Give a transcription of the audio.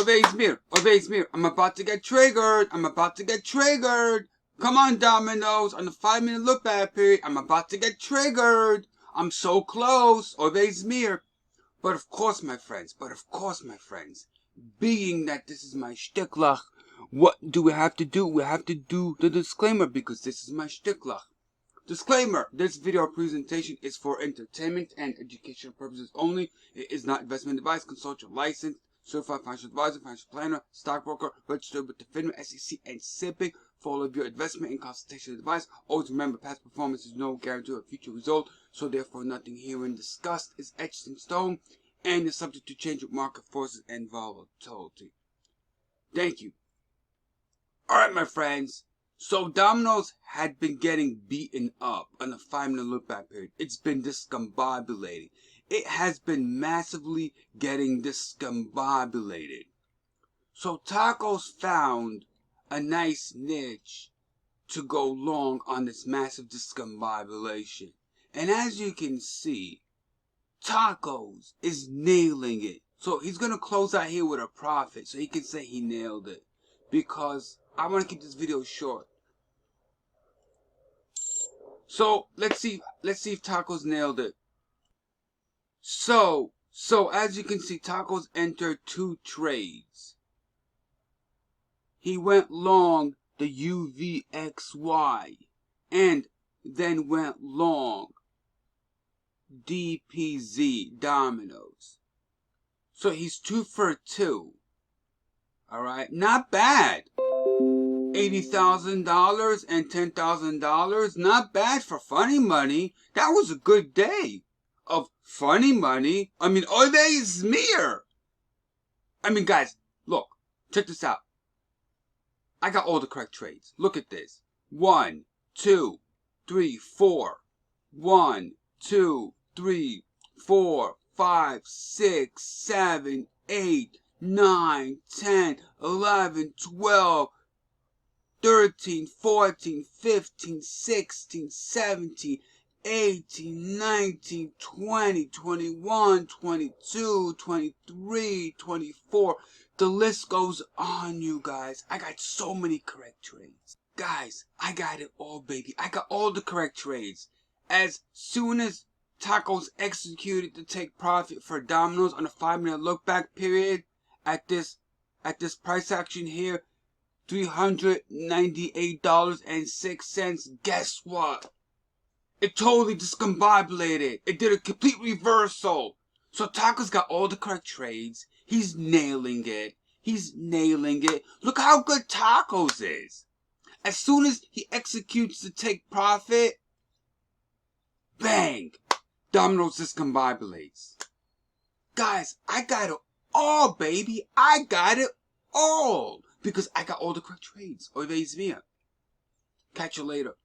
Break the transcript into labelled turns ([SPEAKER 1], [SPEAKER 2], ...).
[SPEAKER 1] Izmir. I'm about to get triggered. Come on, Domino's. On the 5-minute look back period, I'm about to get triggered. I'm so close. Izmir. But of course, my friends, being that this is my shtiklach, what do we have to do? We have to do the disclaimer because this is my shtiklach. Disclaimer, this video presentation is for entertainment and educational purposes only. It is not investment advice. Consult your license, certified financial advisor, financial planner, stockbroker, registered with the FINRA, SEC, and SIPC for all of your investment and consultation advice. Always remember, past performance is no guarantee of future result, so therefore nothing herein discussed is etched in stone and is subject to change with market forces and volatility. Thank you. Alright, my friends. So Domino's had been getting beaten up on the 5-minute look back period. It's been discombobulated. It has been massively getting discombobulated. So Tacos found a nice niche to go long on this massive discombobulation. And as you can see, Tacos is nailing it. So he's going to close out here with a profit so he can say he nailed it. Because I want to keep this video short. So let's see if Tacos nailed it. So as you can see, Tacos entered 2 trades. He went long the UVXY and then went long DPZ Domino's. So he's 2 for 2. Alright, not bad. $80,000 and $10,000, not bad for funny money. That was a good day of funny money. I mean, Izmir. I mean, guys, look, check this out. I got all the correct trades. Look at this. 1, 2, 3, 4. 1, 2, 3, 4, 5, 6, 7, 8, 9, 10, 11, 12, 13, 14, 15, 16, 17, 18, 19, 20, 21, 22, 23, 24. The list goes on, you guys. I got so many correct trades. Guys, I got it all, baby. I got all the correct trades. As soon as Tacos executed to take profit for Domino's on a 5-minute look back period at this price action here, $398.06. Guess what? It totally discombobulated. It did a complete reversal. So Tacos got all the correct trades. He's nailing it. Look how good Tacos is. As soon as he executes to take profit, bang! Domino's discombobulates. Guys, I got it all, baby. I got it all. Because I got all the correct trades. Izmir. Catch you later.